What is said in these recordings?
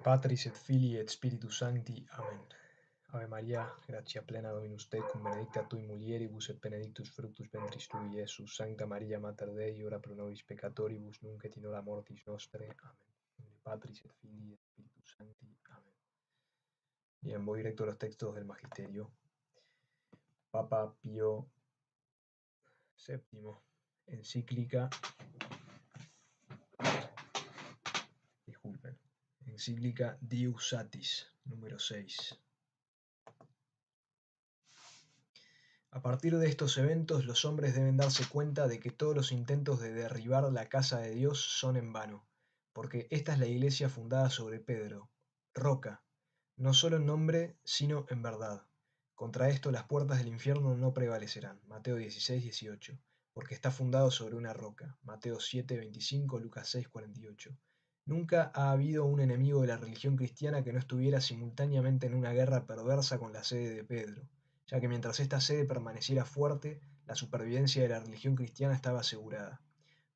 Patris et Filii et Spiritus Sancti. Amen. Ave Maria, gratia plena Dominus tecum, benedicta tui mulieribus et benedictus fructus ventris tui, Iesus. Sancta Maria, Mater Dei, ora pro nobis peccatoribus, nunc et in hora mortis nostre. Amen. In nomine Patris et Filii et Spiritus Sancti. Amen. Bien, voy directo a los textos del Magisterio. Papa Pío VII, encíclica, disculpen, encíclica Dius Satis, número 6. A partir de estos eventos, los hombres deben darse cuenta de que todos los intentos de derribar la casa de Dios son en vano, porque esta es la iglesia fundada sobre Pedro, roca, no solo en nombre, sino en verdad. Contra esto las puertas del infierno no prevalecerán. Mateo 16, 18. Porque está fundado sobre una roca. Mateo 7, 25, Lucas 6, 48. Nunca ha habido un enemigo de la religión cristiana que no estuviera simultáneamente en una guerra perversa con la sede de Pedro, ya que mientras esta sede permaneciera fuerte, la supervivencia de la religión cristiana estaba asegurada.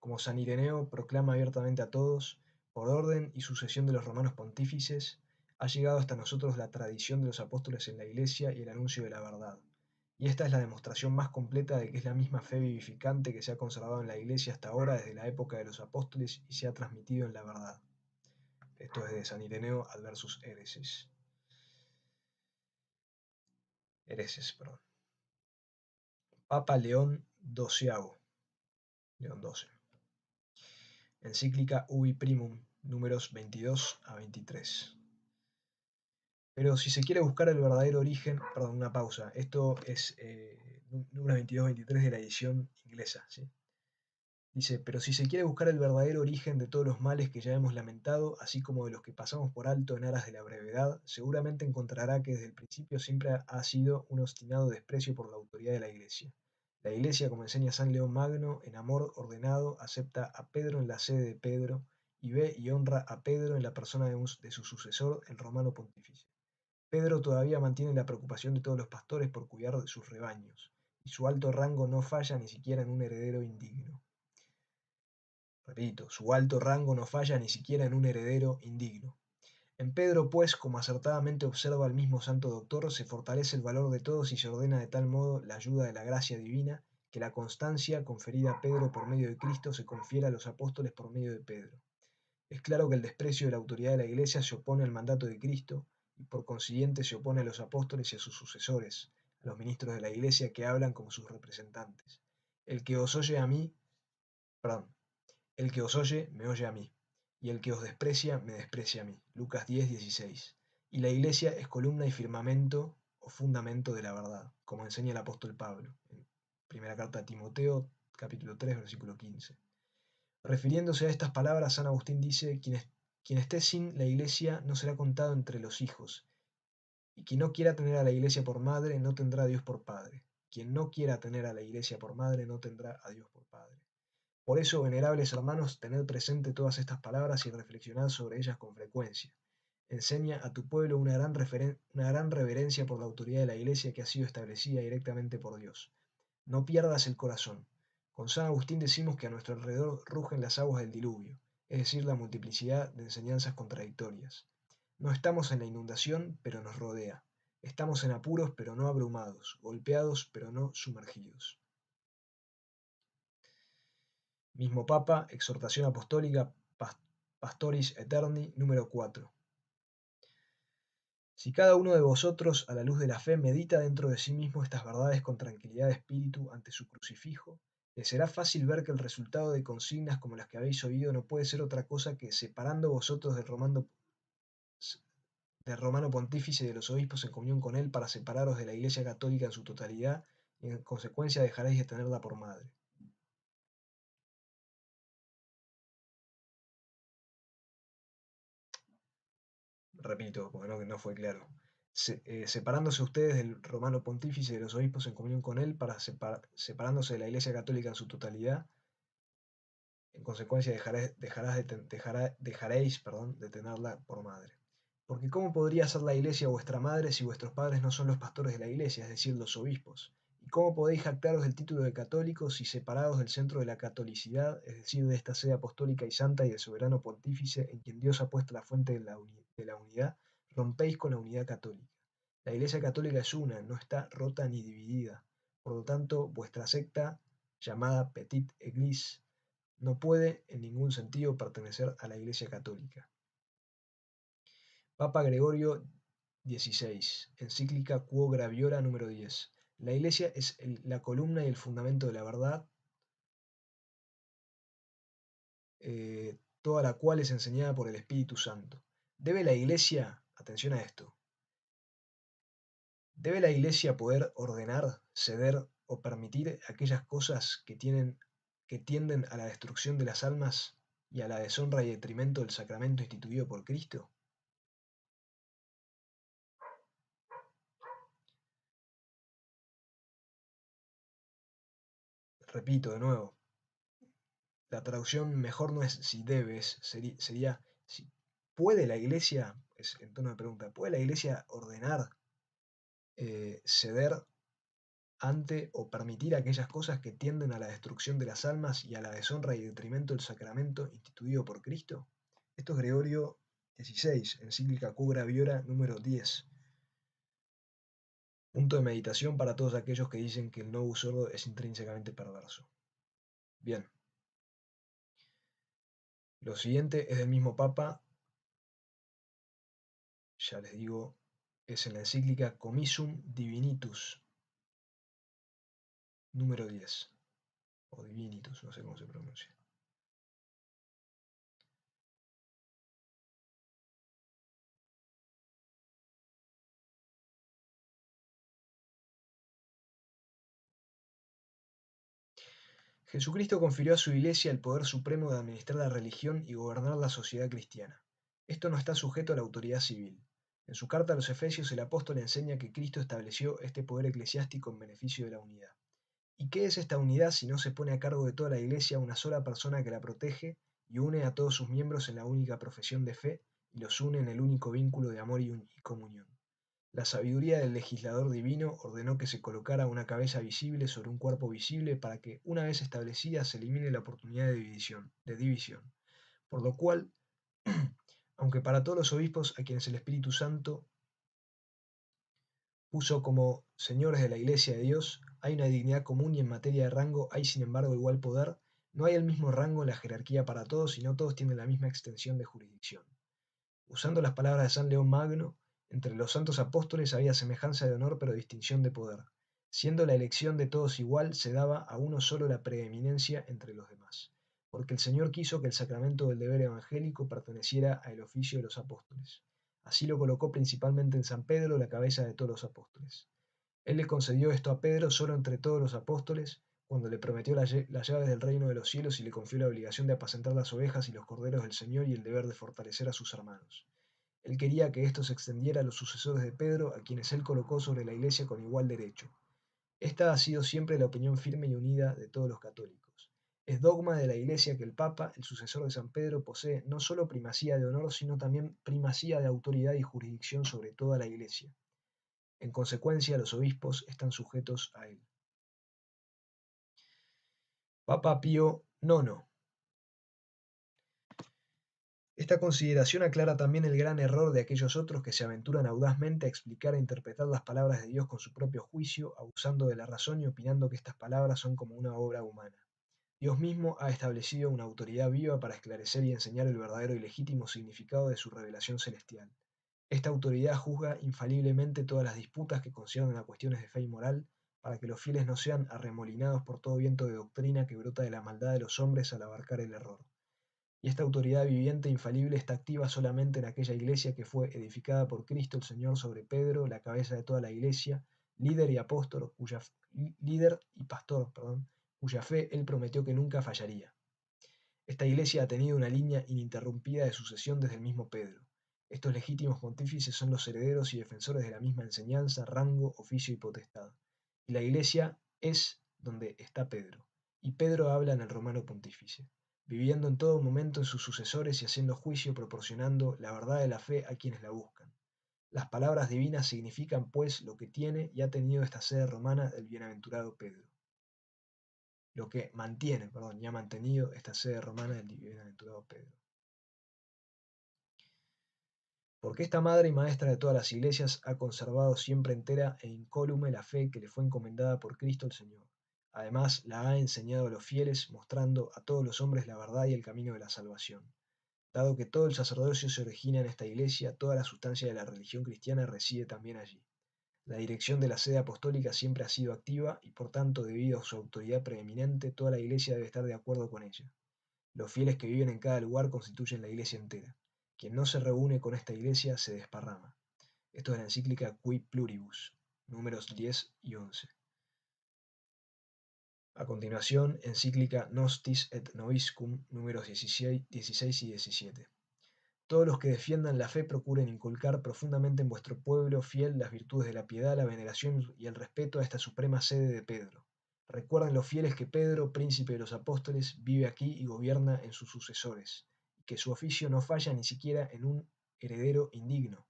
Como San Ireneo proclama abiertamente a todos, por orden y sucesión de los romanos pontífices, ha llegado hasta nosotros la tradición de los apóstoles en la Iglesia y el anuncio de la verdad. Y esta es la demostración más completa de que es la misma fe vivificante que se ha conservado en la Iglesia hasta ahora desde la época de los apóstoles y se ha transmitido en la verdad. Esto es de San Ireneo Adversus Hereses. Perdón. Papa León XII. León XII. Encíclica Ubi Primum, números 22 a 23. Pero si se quiere buscar el verdadero origen, perdón, una pausa, esto es números 22-23 de la edición inglesa, ¿sí? Dice, pero si se quiere buscar el verdadero origen de todos los males que ya hemos lamentado, así como de los que pasamos por alto en aras de la brevedad, seguramente encontrará que desde el principio siempre ha sido un obstinado desprecio por la autoridad de la Iglesia. La Iglesia, como enseña San León Magno, en amor ordenado, acepta a Pedro en la sede de Pedro y ve y honra a Pedro en la persona de su sucesor, el romano pontífice. Pedro todavía mantiene la preocupación de todos los pastores por cuidar de sus rebaños, y su alto rango no falla ni siquiera en un heredero indigno. Repito, su alto rango no falla ni siquiera en un heredero indigno. En Pedro, pues, como acertadamente observa el mismo santo doctor, se fortalece el valor de todos y se ordena de tal modo la ayuda de la gracia divina, que la constancia conferida a Pedro por medio de Cristo se confiera a los apóstoles por medio de Pedro. Es claro que el desprecio de la autoridad de la Iglesia se opone al mandato de Cristo, y por consiguiente se opone a los apóstoles y a sus sucesores, a los ministros de la Iglesia que hablan como sus representantes. El que os oye a mí, perdón, el que os oye, me oye a mí, y el que os desprecia, me desprecia a mí. Lucas 10, 16. Y la Iglesia es columna y firmamento o fundamento de la verdad, como enseña el apóstol Pablo, en primera carta a Timoteo, capítulo 3, versículo 15. Refiriéndose a estas palabras, San Agustín dice, quien esté sin la Iglesia no será contado entre los hijos, y quien no quiera tener a la Iglesia por madre no tendrá a Dios por padre. Quien no quiera tener a la Iglesia por madre no tendrá a Dios por padre. Por eso, venerables hermanos, tened presente todas estas palabras y reflexionad sobre ellas con frecuencia. Enseña a tu pueblo una gran reverencia por la autoridad de la Iglesia que ha sido establecida directamente por Dios. No pierdas el corazón. Con San Agustín decimos que a nuestro alrededor rugen las aguas del diluvio, es decir, la multiplicidad de enseñanzas contradictorias. No estamos en la inundación, pero nos rodea. Estamos en apuros, pero no abrumados, golpeados, pero no sumergidos. Mismo Papa, Exhortación Apostólica Pastoris Eterni, número 4. Si cada uno de vosotros, a la luz de la fe, medita dentro de sí mismo estas verdades con tranquilidad de espíritu ante su crucifijo, le será fácil ver que el resultado de consignas como las que habéis oído no puede ser otra cosa que separando vosotros del romano pontífice y de los obispos en comunión con él para separaros de la Iglesia Católica en su totalidad, y en consecuencia dejaréis de tenerla por madre. Repito, porque no fue claro. Separándose ustedes del romano pontífice y de los obispos en comunión con él, para separándose de la Iglesia Católica en su totalidad, en consecuencia dejaréis de tenerla por madre. Porque ¿cómo podría ser la Iglesia vuestra madre si vuestros padres no son los pastores de la Iglesia, es decir, los obispos? ¿Y cómo podéis jactaros del título de católicos si separados del centro de la catolicidad, es decir, de esta sede apostólica y santa y del soberano pontífice, en quien Dios ha puesto la fuente de la unidad, rompéis con la unidad católica. La Iglesia Católica es una, no está rota ni dividida. Por lo tanto, vuestra secta, llamada Petite Église, no puede en ningún sentido pertenecer a la Iglesia Católica. Papa Gregorio XVI, encíclica Quo Graviora número 10. La Iglesia es la columna y el fundamento de la verdad, toda la cual es enseñada por el Espíritu Santo. Debe la Iglesia, atención a esto, debe la Iglesia poder ordenar, ceder o permitir aquellas cosas que tienden a la destrucción de las almas y a la deshonra y detrimento del sacramento instituido por Cristo. Repito de nuevo, la traducción mejor no es si debes, sería si puede la Iglesia, es en tono de pregunta, ¿puede la Iglesia ordenar, ceder ante o permitir aquellas cosas que tienden a la destrucción de las almas y a la deshonra y detrimento del sacramento instituido por Cristo? Esto es Gregorio XVI, encíclica Quo Graviora número 10. Punto de meditación para todos aquellos que dicen que el novus ordo es intrínsecamente perverso. Bien. Lo siguiente es del mismo Papa, ya les digo, es en la encíclica Commissum Divinitus, número 10, o Divinitus, no sé cómo se pronuncia. Jesucristo confirió a su Iglesia el poder supremo de administrar la religión y gobernar la sociedad cristiana. Esto no está sujeto a la autoridad civil. En su carta a los Efesios el apóstol enseña que Cristo estableció este poder eclesiástico en beneficio de la unidad. ¿Y qué es esta unidad si no se pone a cargo de toda la Iglesia una sola persona que la protege y une a todos sus miembros en la única profesión de fe y los une en el único vínculo de amor y comunión? La sabiduría del legislador divino ordenó que se colocara una cabeza visible sobre un cuerpo visible para que, una vez establecida, se elimine la oportunidad de división. Por lo cual, aunque para todos los obispos a quienes el Espíritu Santo puso como señores de la Iglesia de Dios, hay una dignidad común y en materia de rango hay sin embargo igual poder, no hay el mismo rango en la jerarquía para todos y no todos tienen la misma extensión de jurisdicción. Usando las palabras de San León Magno, entre los santos apóstoles había semejanza de honor pero distinción de poder. Siendo la elección de todos igual, se daba a uno solo la preeminencia entre los demás, porque el Señor quiso que el sacramento del deber evangélico perteneciera al oficio de los apóstoles. Así lo colocó principalmente en San Pedro, la cabeza de todos los apóstoles. Él le concedió esto a Pedro solo entre todos los apóstoles, cuando le prometió las llaves del reino de los cielos y le confió la obligación de apacentar las ovejas y los corderos del Señor y el deber de fortalecer a sus hermanos. Él quería que esto se extendiera a los sucesores de Pedro, a quienes él colocó sobre la Iglesia con igual derecho. Esta ha sido siempre la opinión firme y unida de todos los católicos. Es dogma de la Iglesia que el Papa, el sucesor de San Pedro, posee no solo primacía de honor, sino también primacía de autoridad y jurisdicción sobre toda la Iglesia. En consecuencia, los obispos están sujetos a él. Papa Pío IX. Esta consideración aclara también el gran error de aquellos otros que se aventuran audazmente a explicar e interpretar las palabras de Dios con su propio juicio, abusando de la razón y opinando que estas palabras son como una obra humana. Dios mismo ha establecido una autoridad viva para esclarecer y enseñar el verdadero y legítimo significado de su revelación celestial. Esta autoridad juzga infaliblemente todas las disputas que conciernen a cuestiones de fe y moral, para que los fieles no sean arremolinados por todo viento de doctrina que brota de la maldad de los hombres al abarcar el error. Y esta autoridad viviente e infalible está activa solamente en aquella iglesia que fue edificada por Cristo el Señor sobre Pedro, la cabeza de toda la iglesia, líder y apóstol, líder y pastor, cuya fe él prometió que nunca fallaría. Esta iglesia ha tenido una línea ininterrumpida de sucesión desde el mismo Pedro. Estos legítimos pontífices son los herederos y defensores de la misma enseñanza, rango, oficio y potestad. Y la iglesia es donde está Pedro. Y Pedro habla en el romano pontífice, viviendo en todo momento en sus sucesores y haciendo juicio proporcionando la verdad de la fe a quienes la buscan. Las palabras divinas significan pues lo que tiene y ha tenido esta sede romana del bienaventurado Pedro. Lo que mantiene, y ha mantenido esta sede romana del bienaventurado Pedro. Porque esta madre y maestra de todas las iglesias ha conservado siempre entera e incólume la fe que le fue encomendada por Cristo el Señor. Además, la ha enseñado a los fieles, mostrando a todos los hombres la verdad y el camino de la salvación. Dado que todo el sacerdocio se origina en esta iglesia, toda la sustancia de la religión cristiana reside también allí. La dirección de la sede apostólica siempre ha sido activa y por tanto, debido a su autoridad preeminente, toda la iglesia debe estar de acuerdo con ella. Los fieles que viven en cada lugar constituyen la iglesia entera. Quien no se reúne con esta iglesia se desparrama. Esto es la encíclica Qui Pluribus, números 10 y 11. A continuación, encíclica Nostis et Noviscum, números 16 y 17. Todos los que defiendan la fe procuren inculcar profundamente en vuestro pueblo fiel las virtudes de la piedad, la veneración y el respeto a esta suprema sede de Pedro. Recuerden los fieles que Pedro, príncipe de los apóstoles, vive aquí y gobierna en sus sucesores, y que su oficio no falla ni siquiera en un heredero indigno.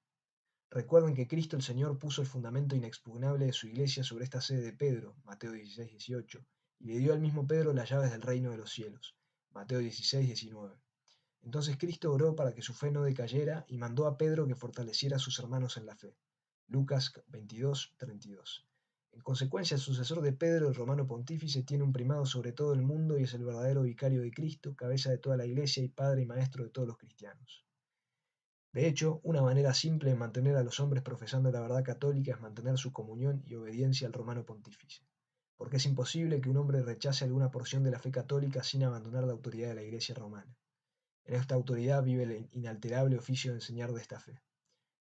Recuerden que Cristo el Señor puso el fundamento inexpugnable de su iglesia sobre esta sede de Pedro, Mateo 16, 18, y le dio al mismo Pedro las llaves del reino de los cielos, Mateo 16, 19. Entonces Cristo oró para que su fe no decayera y mandó a Pedro que fortaleciera a sus hermanos en la fe. Lucas 22, 32. En consecuencia, el sucesor de Pedro, el romano pontífice, tiene un primado sobre todo el mundo y es el verdadero vicario de Cristo, cabeza de toda la iglesia y padre y maestro de todos los cristianos. De hecho, una manera simple de mantener a los hombres profesando la verdad católica es mantener su comunión y obediencia al romano pontífice, porque es imposible que un hombre rechace alguna porción de la fe católica sin abandonar la autoridad de la iglesia romana. En esta autoridad vive el inalterable oficio de enseñar de esta fe.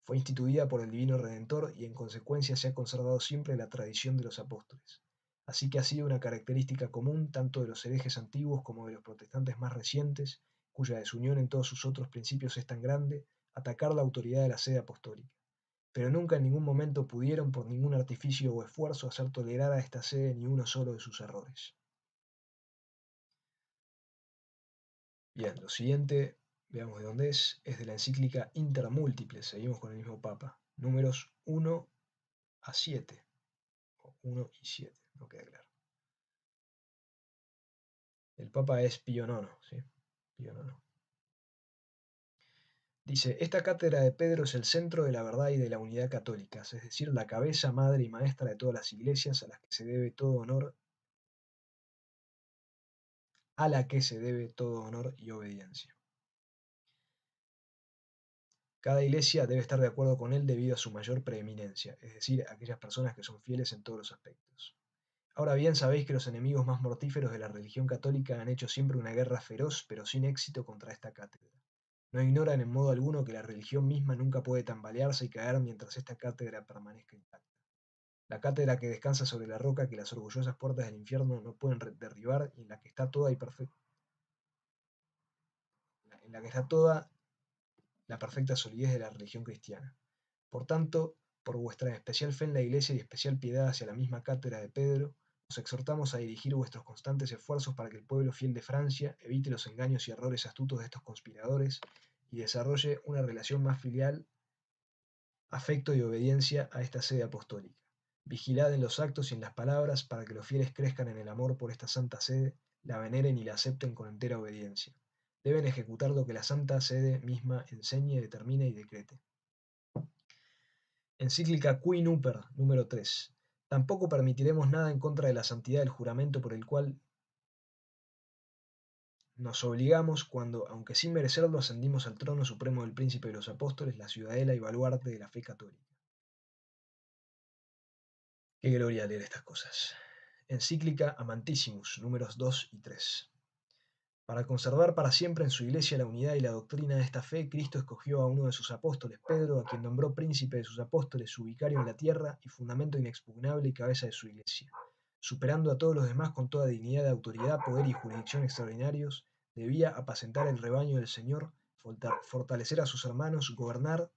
Fue instituida por el Divino Redentor y en consecuencia se ha conservado siempre la tradición de los apóstoles. Así que ha sido una característica común tanto de los herejes antiguos como de los protestantes más recientes, cuya desunión en todos sus otros principios es tan grande, atacar la autoridad de la sede apostólica. Pero nunca en ningún momento pudieron, por ningún artificio o esfuerzo, hacer tolerar a esta sede ni uno solo de sus errores. Bien, lo siguiente, veamos de dónde es de la encíclica Intermúltiples, seguimos con el mismo Papa, números 1 a 7, o 1 y 7, no queda claro. El Papa es Pío IX, ¿sí? Pío IX. Dice, esta cátedra de Pedro es el centro de la verdad y de la unidad católicas, es decir, la cabeza, madre y maestra de todas las iglesias a las que se debe todo honor, a la que se debe todo honor y obediencia. Cada iglesia debe estar de acuerdo con él debido a su mayor preeminencia, es decir, aquellas personas que son fieles en todos los aspectos. Ahora bien, sabéis que los enemigos más mortíferos de la religión católica han hecho siempre una guerra feroz, pero sin éxito contra esta cátedra. No ignoran en modo alguno que la religión misma nunca puede tambalearse y caer mientras esta cátedra permanezca intacta. La cátedra que descansa sobre la roca que las orgullosas puertas del infierno no pueden derribar y en la que está toda la perfecta solidez de la religión cristiana. Por tanto, por vuestra especial fe en la Iglesia y especial piedad hacia la misma cátedra de Pedro, os exhortamos a dirigir vuestros constantes esfuerzos para que el pueblo fiel de Francia evite los engaños y errores astutos de estos conspiradores y desarrolle una relación más filial, afecto y obediencia a esta sede apostólica. Vigilad en los actos y en las palabras para que los fieles crezcan en el amor por esta santa sede, la veneren y la acepten con entera obediencia. Deben ejecutar lo que la santa sede misma enseñe, determine y decrete. Encíclica Qui Nuper, número 3. Tampoco permitiremos nada en contra de la santidad del juramento por el cual nos obligamos cuando, aunque sin merecerlo, ascendimos al trono supremo del príncipe de los apóstoles, la ciudadela y baluarte de la fe católica. Qué gloria leer estas cosas. Encíclica Amantissimus, números 2 y 3. Para conservar para siempre en su iglesia la unidad y la doctrina de esta fe, Cristo escogió a uno de sus apóstoles, Pedro, a quien nombró príncipe de sus apóstoles, su vicario en la tierra y fundamento inexpugnable y cabeza de su iglesia. Superando a todos los demás con toda dignidad de autoridad, poder y jurisdicción extraordinarios, debía apacentar el rebaño del Señor, fortalecer a sus hermanos, gobernar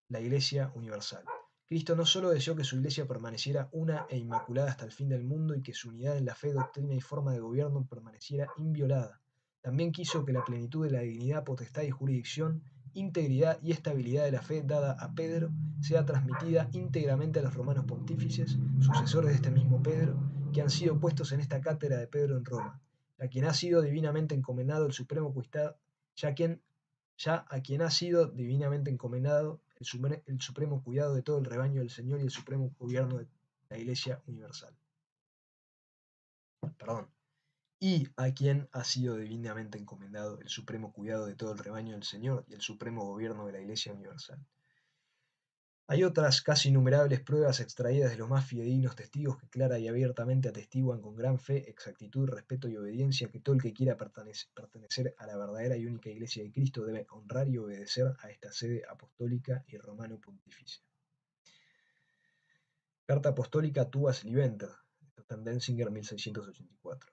la iglesia universal. Cristo no solo deseó que su iglesia permaneciera una e inmaculada hasta el fin del mundo y que su unidad en la fe, doctrina y forma de gobierno permaneciera inviolada, también quiso que la plenitud de la dignidad, potestad y jurisdicción, integridad y estabilidad de la fe dada a Pedro sea transmitida íntegramente a los romanos pontífices, sucesores de este mismo Pedro, que han sido puestos en esta cátedra de Pedro en Roma, a quien ha sido divinamente encomendado el supremo cuidado, ya a quien ha sido divinamente encomendado el supremo cuidado de todo el rebaño del Señor y el supremo gobierno de la Iglesia universal. Perdón. Y a quien ha sido divinamente encomendado el supremo cuidado de todo el rebaño del Señor y el supremo gobierno de la Iglesia universal. Hay otras casi innumerables pruebas extraídas de los más fidedignos testigos que clara y abiertamente atestiguan con gran fe, exactitud, respeto y obediencia que todo el que quiera pertenecer a la verdadera y única Iglesia de Cristo debe honrar y obedecer a esta sede apostólica y romano pontificia. Carta apostólica Tuvas Libenter, Denzinger 1684.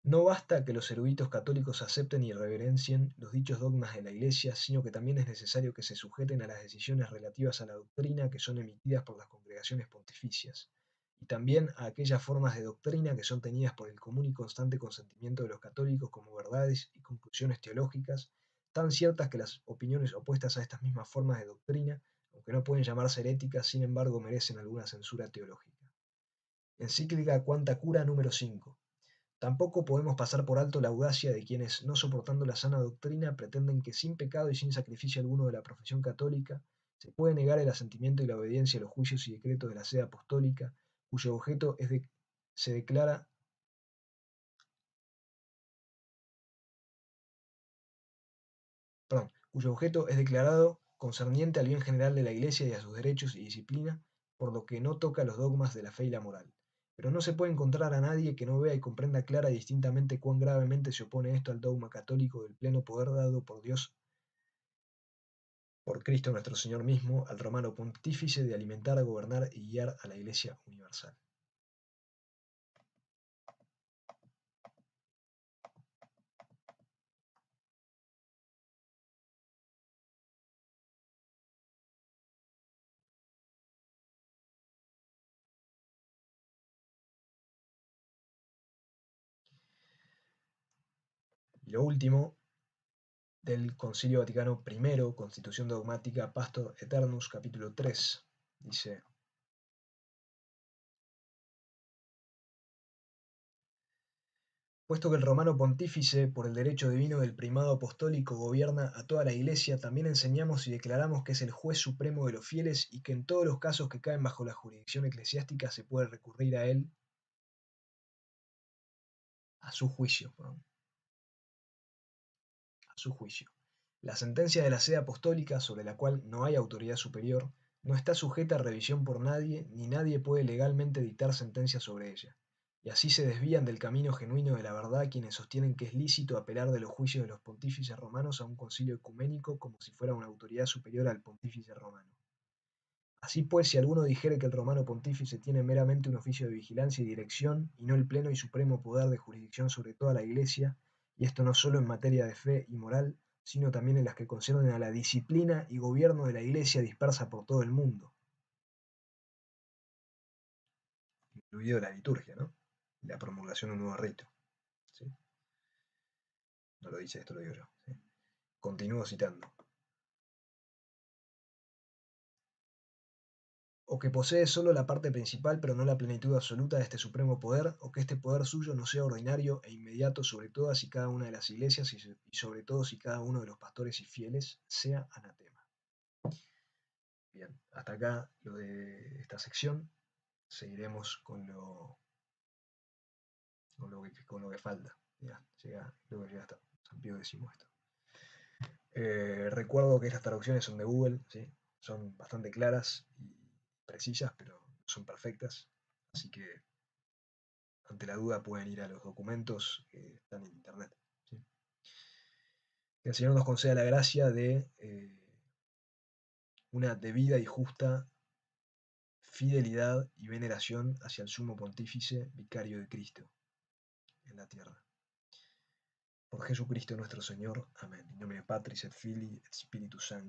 No basta que los eruditos católicos acepten y reverencien los dichos dogmas de la Iglesia, sino que también es necesario que se sujeten a las decisiones relativas a la doctrina que son emitidas por las congregaciones pontificias, y también a aquellas formas de doctrina que son tenidas por el común y constante consentimiento de los católicos como verdades y conclusiones teológicas, tan ciertas que las opiniones opuestas a estas mismas formas de doctrina, aunque no pueden llamarse heréticas, sin embargo merecen alguna censura teológica. Encíclica Quanta Cura número 5. Tampoco podemos pasar por alto la audacia de quienes, no soportando la sana doctrina, pretenden que sin pecado y sin sacrificio alguno de la profesión católica, se puede negar el asentimiento y la obediencia a los juicios y decretos de la sede apostólica, cuyo objeto es declarado concerniente al bien general de la Iglesia y a sus derechos y disciplina, por lo que no toca los dogmas de la fe y la moral. Pero no se puede encontrar a nadie que no vea y comprenda clara y distintamente cuán gravemente se opone esto al dogma católico del pleno poder dado por Dios, por Cristo nuestro Señor mismo, al romano pontífice de alimentar, gobernar y guiar a la Iglesia universal. Y lo último, del Concilio Vaticano I, Constitución Dogmática, Pastor Eternus, capítulo 3, dice: puesto que el romano pontífice, por el derecho divino del primado apostólico, gobierna a toda la Iglesia, también enseñamos y declaramos que es el juez supremo de los fieles y que en todos los casos que caen bajo la jurisdicción eclesiástica se puede recurrir a él, a su juicio. La sentencia de la sede apostólica, sobre la cual no hay autoridad superior, no está sujeta a revisión por nadie, ni nadie puede legalmente dictar sentencia sobre ella. Y así se desvían del camino genuino de la verdad quienes sostienen que es lícito apelar de los juicios de los pontífices romanos a un concilio ecuménico como si fuera una autoridad superior al pontífice romano. Así pues, si alguno dijere que el romano pontífice tiene meramente un oficio de vigilancia y dirección, y no el pleno y supremo poder de jurisdicción sobre toda la Iglesia, y esto no solo en materia de fe y moral, sino también en las que conciernen a la disciplina y gobierno de la Iglesia dispersa por todo el mundo, incluido la liturgia, ¿no? La promulgación de un nuevo rito. ¿Sí? No lo dice esto, lo digo yo. ¿Sí? Continúo citando. O que posee solo la parte principal pero no la plenitud absoluta de este supremo poder, o que este poder suyo no sea ordinario e inmediato sobre todas y cada una de las iglesias y sobre todos y cada uno de los pastores y fieles, sea anatema. Bien, hasta acá lo de esta sección. Seguiremos con lo que falta. Ya, creo que llega hasta San Pío X esto. Recuerdo que estas traducciones son de Google, ¿sí? Son bastante claras y precisas, pero no son perfectas. Así que, ante la duda, pueden ir a los documentos que están en internet. ¿Sí? Que el Señor nos conceda la gracia de una debida y justa fidelidad y veneración hacia el sumo pontífice, vicario de Cristo en la tierra. Por Jesucristo nuestro Señor. Amén. In nomine Patris et Filii et Spiritus Sancti.